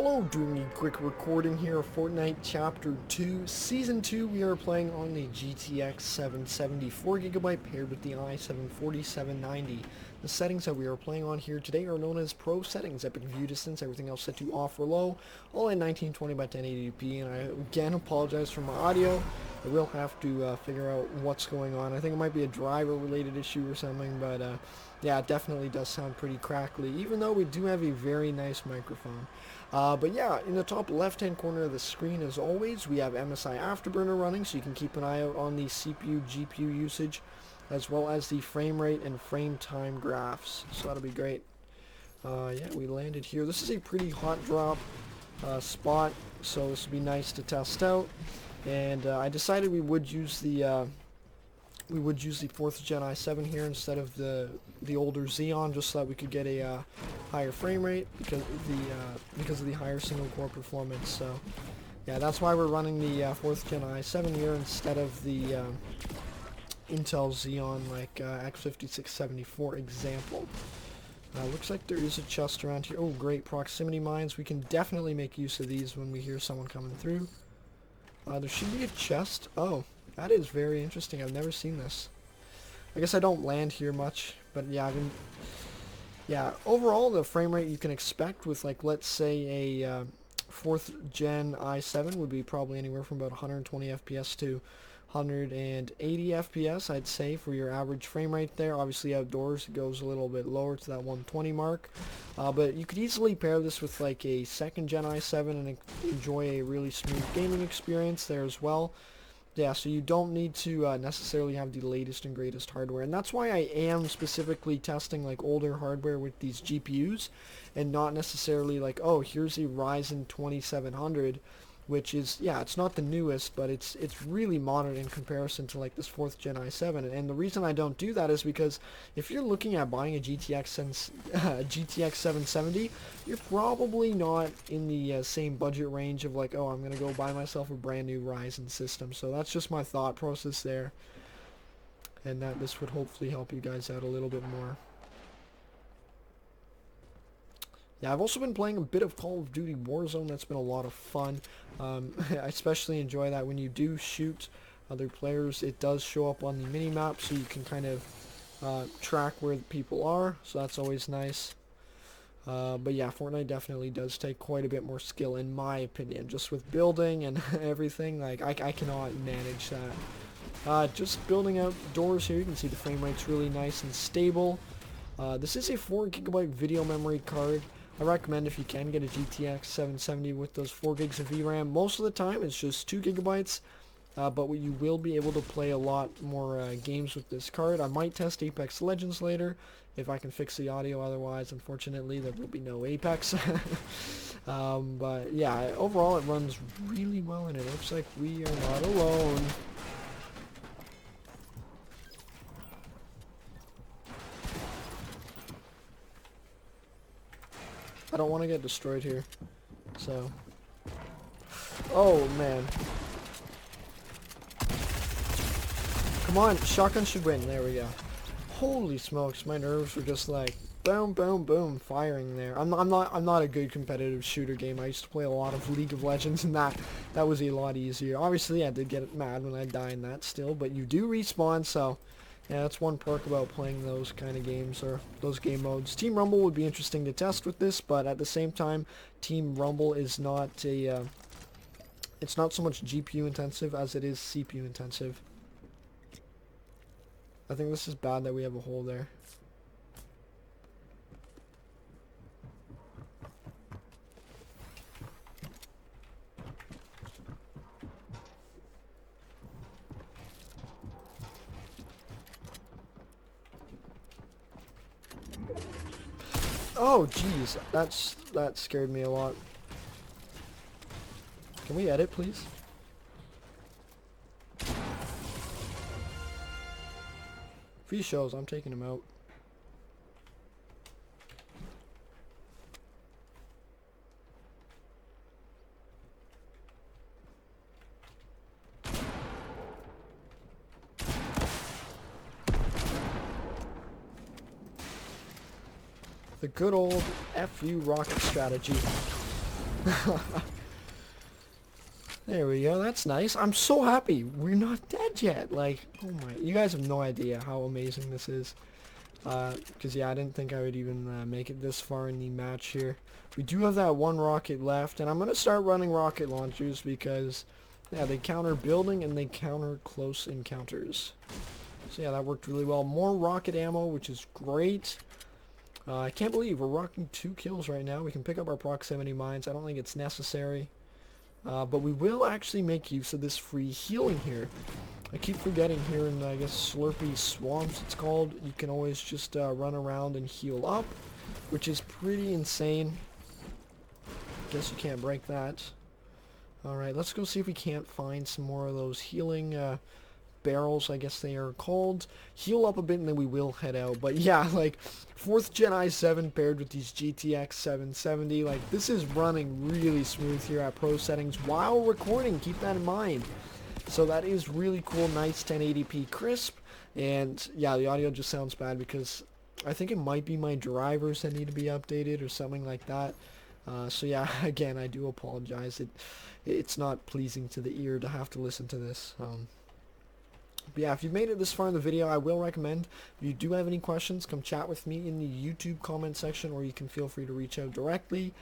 Hello, doing a quick recording here of Fortnite Chapter 2, Season 2. We are playing on the GTX 770 4GB paired with the i7-4790. The settings that we are playing on here today are known as Pro settings, epic view distance, everything else set to off or low, all at 1920 by 1080p, and I again apologize for my audio. I will have to figure out what's going on. I think it might be a driver related issue or something, but yeah, it definitely does sound pretty crackly, even though we do have a very nice microphone. But yeah, in the top left-hand corner of the screen, as always, we have MSI Afterburner running, so you can keep an eye out on the CPU, GPU usage, as well as the frame rate and frame time graphs. So that'll be great. Yeah, we landed here. This is a pretty hot drop spot, so this would be nice to test out. And I decided we would use the 4th Gen i7 here instead of the older Xeon, just so that we could get a higher frame rate because of the higher single core performance. So yeah, that's why we're running the 4th Gen i7 here instead of the Intel Xeon like X5670 for example. Looks like there is a chest around here. Oh great, proximity mines. We can definitely make use of these when we hear someone coming through. There should be a chest. Oh, that is very interesting. I've never seen this. I guess I don't land here much, but yeah, yeah, overall the frame rate you can expect with, like, let's say a 4th Gen i7 would be probably anywhere from about 120 FPS to 180 FPS, I'd say, for your average frame rate there. Obviously outdoors it goes a little bit lower to that 120 mark, but you could easily pair this with like a 2nd Gen i7 and enjoy a really smooth gaming experience there as well. Yeah, so you don't need to necessarily have the latest and greatest hardware, and that's why I am specifically testing like older hardware with these GPUs, and not necessarily like, oh, here's a Ryzen 2700, which is, yeah, it's not the newest, but it's really modern in comparison to like this 4th Gen i7. And the reason I don't do that is because if you're looking at buying a GTX 770, you're probably not in the same budget range of like, oh, I'm gonna go buy myself a brand new Ryzen system. So that's just my thought process there, and that this would hopefully help you guys out a little bit more. Yeah, I've also been playing a bit of Call of Duty Warzone. That's been a lot of fun. I especially enjoy that when you do shoot other players, it does show up on the mini-map, so you can kind of track where the people are, so that's always nice. But yeah, Fortnite definitely does take quite a bit more skill, in my opinion, just with building and everything. Like, I cannot manage that. Just building out doors here, you can see the frame rate's really nice and stable. This is a 4GB video memory card. I recommend, if you can, get a GTX 770 with those 4 gigs of VRAM. Most of the time it's just 2 gigabytes, but you will be able to play a lot more games with this card. I might test Apex Legends later if I can fix the audio. Otherwise, unfortunately, there will be no Apex. But yeah, overall it runs really well, and it looks like we are not alone. I don't want to get destroyed here, so. Oh man. Come on, shotgun should win. There we go. Holy smokes, my nerves were just like boom, boom, boom, firing there. I'm not a good competitive shooter game. I used to play a lot of League of Legends, and that was a lot easier. Obviously, I did get mad when I died in that still, but you do respawn, so. Yeah, that's one perk about playing those kind of games, or those game modes. Team Rumble would be interesting to test with this, but at the same time, Team Rumble is not a, it's not so much GPU intensive as it is CPU intensive. I think this is bad that we have a hole there. Oh jeez, that scared me a lot. Can we edit, please? If he shows, I'm taking him out. The good old FU rocket strategy. There we go. That's nice. I'm so happy. We're not dead yet. Like, oh my. You guys have no idea how amazing this is. Because, yeah, I didn't think I would even make it this far in the match here. We do have that one rocket left, and I'm going to start running rocket launchers because, yeah, they counter building and they counter close encounters. So, yeah, that worked really well. More rocket ammo, which is great. I can't believe we're rocking 2 kills right now. We can pick up our proximity mines. I don't think it's necessary. But we will actually make use of this free healing here. I keep forgetting here in, I guess, Slurpy Swamps it's called. You can always just run around and heal up, which is pretty insane. Guess you can't break that. Alright, let's go see if we can't find some more of those healing barrels, I guess they are called. Heal up a bit and then we will head out. But yeah, like 4th Gen i7 paired with these GTX 770, like this is running really smooth here at pro settings while recording, keep that in mind. So that is really cool, nice 1080p crisp, and yeah, the audio just sounds bad because I think it might be my drivers that need to be updated or something like that. So yeah, again, I do apologize. It's not pleasing to the ear to have to listen to this. But yeah, if you've made it this far in the video, I will recommend, if you do have any questions, come chat with me in the YouTube comment section, or you can feel free to reach out directly,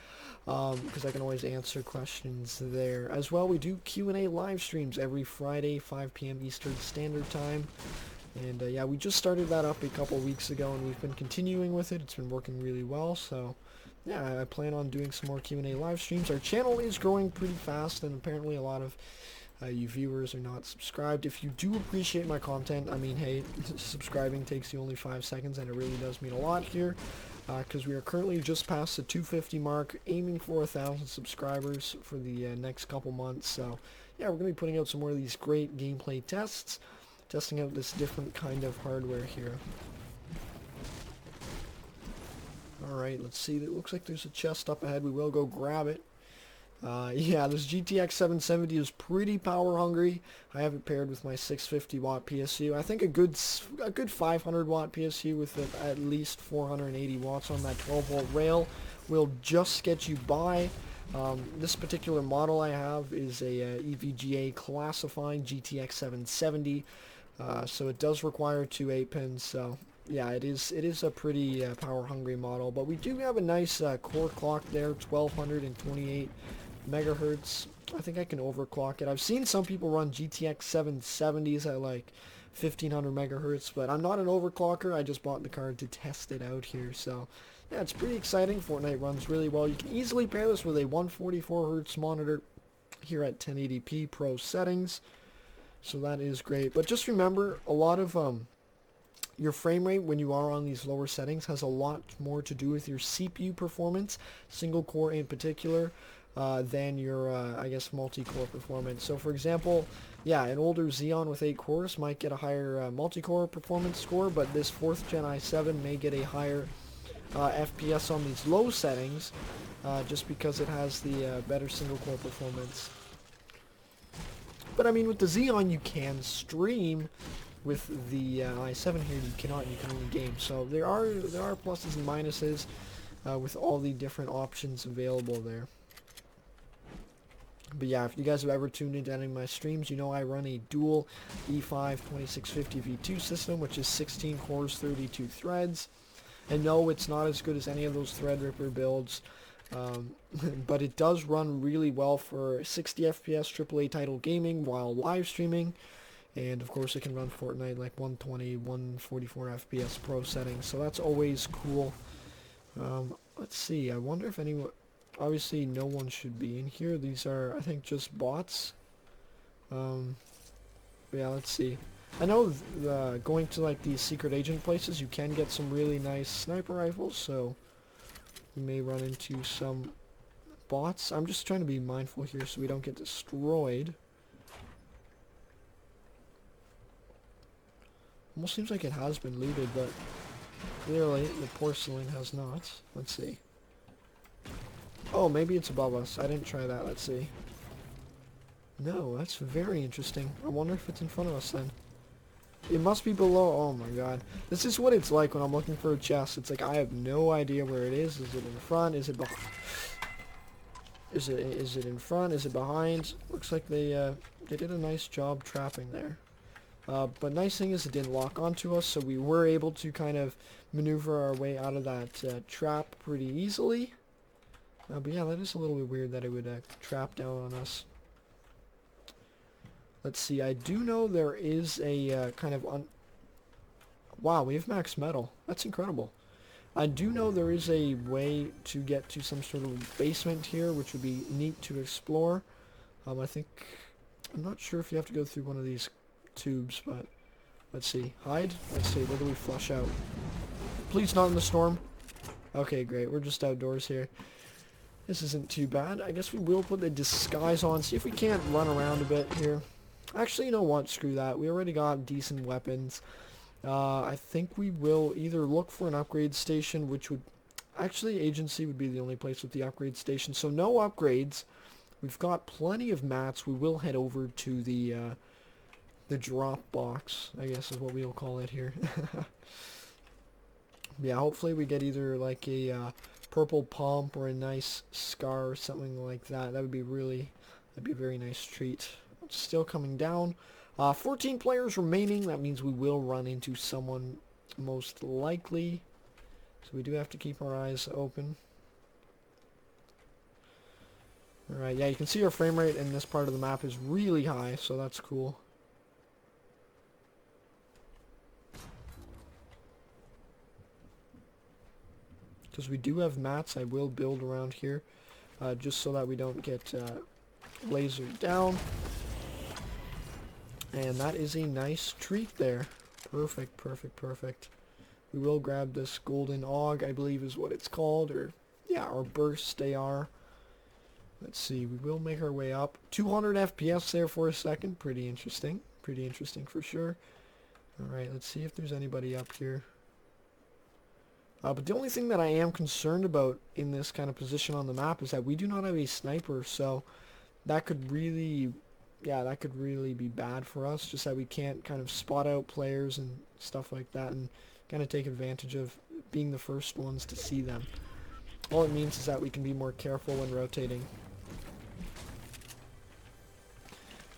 because I can always answer questions there. As well, we do Q&A live streams every Friday, 5 p.m. Eastern Standard Time. And yeah, we just started that up a couple weeks ago, and we've been continuing with it. It's been working really well, so yeah, I plan on doing some more Q&A live streams. Our channel is growing pretty fast, and apparently a lot of you viewers are not subscribed. If you do appreciate my content, I mean, hey, subscribing takes you only 5 seconds, and it really does mean a lot here, because we are currently just past the 250 mark, aiming for 1,000 subscribers for the next couple months. So yeah, we're going to be putting out some more of these great gameplay tests, testing out this different kind of hardware here. Alright, let's see. It looks like there's a chest up ahead. We will go grab it. Yeah, this GTX 770 is pretty power hungry. I have it paired with my 650 watt PSU. I think a good 500 watt PSU with at least 480 watts on that 12 volt rail will just get you by. This particular model I have is a EVGA Classified GTX 770, so it does require 2 8-pins. So yeah, it is a pretty power hungry model, but we do have a nice core clock there, 1228 megahertz. I think I can overclock it. I've seen some people run GTX 770s at like 1500 megahertz, but I'm not an overclocker. I just bought the card to test it out here. So yeah, it's pretty exciting. Fortnite runs really well. You can easily pair this with a 144 hertz monitor here at 1080p pro settings. So that is great. But just remember, a lot of your frame rate when you are on these lower settings has a lot more to do with your CPU performance, single core in particular, than your, I guess, multi-core performance. So for example, yeah, an older Xeon with 8 cores might get a higher multi-core performance score, but this 4th Gen i7 may get a higher FPS on these low settings, just because it has the better single core performance. But I mean, with the Xeon you can stream. With the i7 here, you cannot. You can only game. So there are pluses and minuses with all the different options available there. But yeah, if you guys have ever tuned into any of my streams, you know I run a dual E5 2650 V2 system, which is 16 cores, 32 threads. And no, it's not as good as any of those Threadripper builds, but it does run really well for 60 FPS AAA title gaming while live streaming. And of course it can run Fortnite like 120, 144 FPS pro settings, so that's always cool. Let's see, I wonder if anyone, obviously no one should be in here. These are, I think, just bots. Yeah, let's see. I know going to like these secret agent places, you can get some really nice sniper rifles, so you may run into some bots. I'm just trying to be mindful here so we don't get destroyed. Almost seems like it has been looted, but clearly the porcelain has not. Let's see. Oh, maybe it's above us. I didn't try that. Let's see. No, that's very interesting. I wonder if it's in front of us then. It must be below. Oh my god. This is what it's like when I'm looking for a chest. It's like I have no idea where it is. Is it in the front? Is it behind? Is it in front? Is it behind? Looks like they did a nice job trapping there. But nice thing is it didn't lock onto us, so we were able to kind of maneuver our way out of that trap pretty easily. But yeah, that is a little bit weird that it would trap down on us. Let's see, I do know there is a kind of wow, we have max metal. That's incredible. I do know there is a way to get to some sort of basement here, which would be neat to explore. I think, I'm not sure if you have to go through one of these tubes, but let's see. Hide? Let's see, where do we flush out? Please not in the storm. Okay, great. We're just outdoors here. This isn't too bad. I guess we will put the disguise on, see if we can't run around a bit here. Actually, you know what? Screw that. We already got decent weapons. I think we will either look for an upgrade station, which would... Actually, agency would be the only place with the upgrade station. So no upgrades. We've got plenty of mats. We will head over to the drop box, I guess is what we'll call it here. Yeah, hopefully we get either like a purple pump or a nice scar or something like that. That'd be a very nice treat. It's still coming down. 14 players remaining. That means we will run into someone most likely. So we do have to keep our eyes open. Alright, yeah, you can see our frame rate in this part of the map is really high, so that's cool. Because we do have mats, I will build around here, just so that we don't get lasered down. And that is a nice treat there. Perfect, perfect, perfect. We will grab this golden AUG, I believe is what it's called, or yeah, or burst AR. Let's see, we will make our way up. 200 FPS there for a second, pretty interesting for sure. Alright, let's see if there's anybody up here. But the only thing that I am concerned about in this kind of position on the map is that we do not have a sniper, so that could really, yeah, that could really be bad for us, just that we can't kind of spot out players and stuff like that and kind of take advantage of being the first ones to see them. All it means is that we can be more careful when rotating.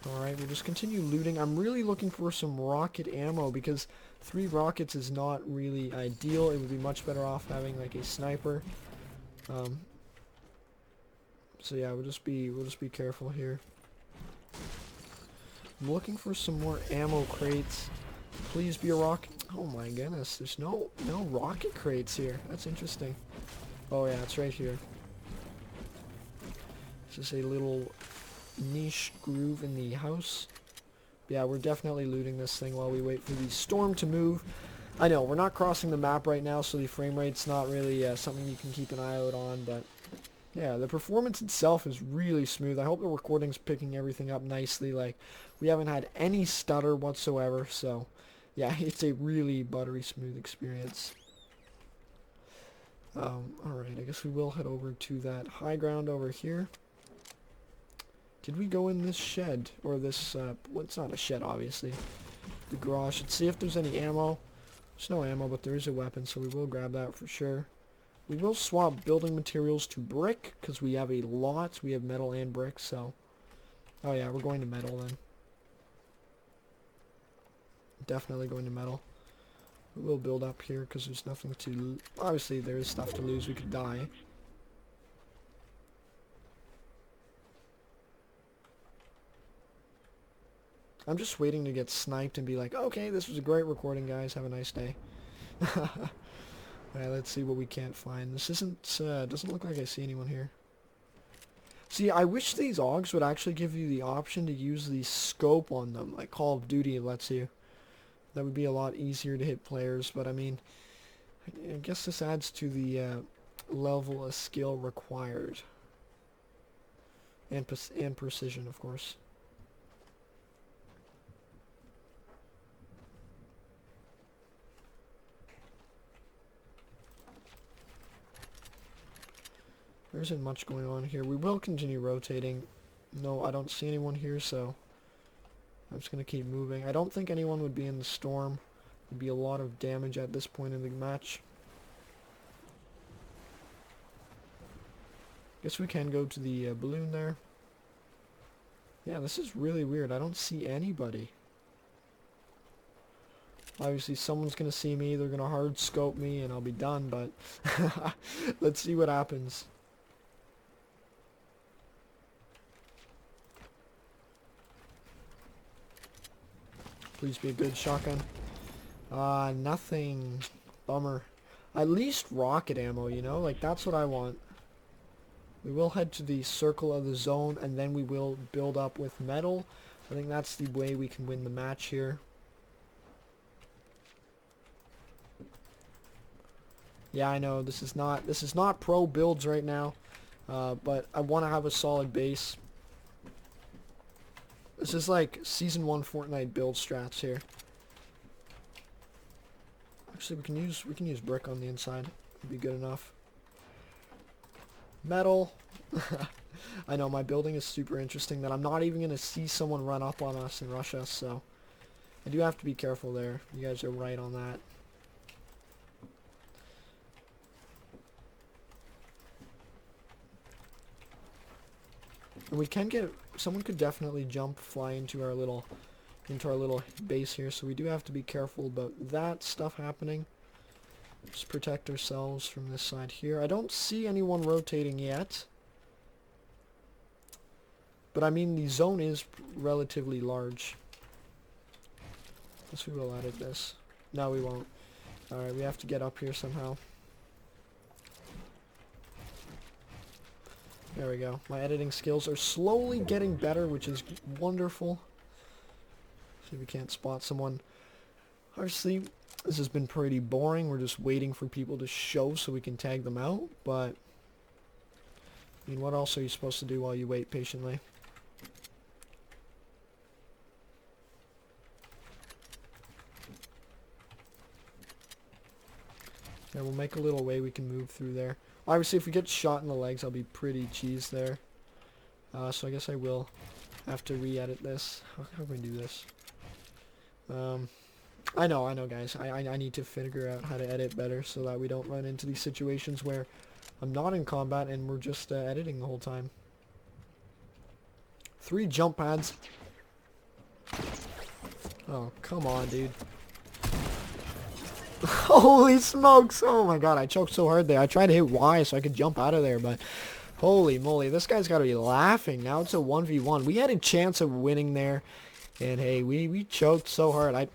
Alright, we'll just continue looting. I'm really looking for some rocket ammo because 3 rockets is not really ideal. It would be much better off having like a sniper. So yeah, we'll just be careful here. I'm looking for some more ammo crates. Please be a rocket. Oh my goodness, there's no rocket crates here. That's interesting. Oh yeah, it's right here. This is a little niche groove in the house. Yeah, we're definitely looting this thing while we wait for the storm to move. I know, we're not crossing the map right now, so the frame rate's not really something you can keep an eye out on, but yeah, the performance itself is really smooth. I hope the recording's picking everything up nicely. Like, we haven't had any stutter whatsoever, so yeah, it's a really buttery smooth experience. Alright, I guess we will head over to that high ground over here. Did we go in this shed? Or this, well, it's not a shed, obviously. The garage. Let's see if there's any ammo. There's no ammo, but there is a weapon, so we will grab that for sure. We will swap building materials to brick, because we have a lot. We have metal and brick, so... Oh yeah, we're going to metal then. Definitely going to metal. We will build up here, because there's nothing to... Obviously, there is stuff to lose. We could die. I'm just waiting to get sniped and be like, okay, this was a great recording, guys. Have a nice day. Alright, let's see what we can't find. This isn't, doesn't look like I see anyone here. See, I wish these AUGs would actually give you the option to use the scope on them, like Call of Duty lets you. That would be a lot easier to hit players, but I mean, I guess this adds to the level of skill required. And precision, of course. There isn't much going on here. We will continue rotating. No, I don't see anyone here, so I'm just going to keep moving. I don't think anyone would be in the storm. There'd be a lot of damage at this point in the match. Guess we can go to the balloon there. Yeah, this is really weird. I don't see anybody. Obviously, someone's gonna see me. They're gonna hard scope me, and I'll be done. But let's see what happens. Please be a good shotgun. Nothing. Bummer. At least rocket ammo, you know? Like, that's what I want. We will head to the circle of the zone, and then we will build up with metal. I think that's the way we can win the match here. Yeah, I know, this is not pro builds right now, but I want to have a solid base. This is like Season 1 Fortnite build strats here. Actually, we can use brick on the inside. It'd be good enough. Metal. I know, my building is super interesting that I'm not even going to see someone run up on us and rush us, so I do have to be careful there. You guys are right on that. And we can get, someone could definitely fly into our little base here, so we do have to be careful about that stuff happening. Just protect ourselves from this side here. I don't see anyone rotating yet. But I mean, the zone is relatively large. Guess we will edit this. No, we won't. Alright, we have to get up here somehow. There we go. My editing skills are slowly getting better, which is wonderful. See if we can't spot someone. Obviously, this has been pretty boring. We're just waiting for people to show so we can tag them out. But, I mean, what else are you supposed to do while you wait patiently? Yeah, we'll make a little way we can move through there. Obviously, if we get shot in the legs, I'll be pretty cheese there. So I guess I will have to re-edit this. How can we do this? I know, guys. I need to figure out how to edit better so that we don't run into these situations where I'm not in combat and we're just editing the whole time. 3 jump pads. Oh, come on, dude. Holy smokes! Oh my god, I choked so hard there. I tried to hit Y so I could jump out of there, but holy moly, this guy's got to be laughing. Now it's a 1v1. We had a chance of winning there, and hey, we choked so hard. I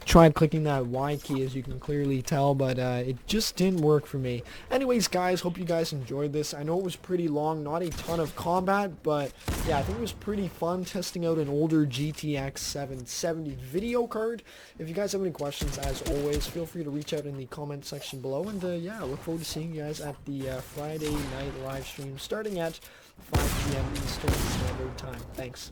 tried clicking that Y key, as you can clearly tell, but it just didn't work for me. Anyways, guys, hope you guys enjoyed this. I know it was pretty long, not a ton of combat, but yeah, I think it was pretty fun testing out an older GTX 770 video card. If you guys have any questions, as always, feel free to reach out in the comment section below, and yeah, I look forward to seeing you guys at the Friday night live stream starting at 5 p.m. Eastern Standard Time. Thanks.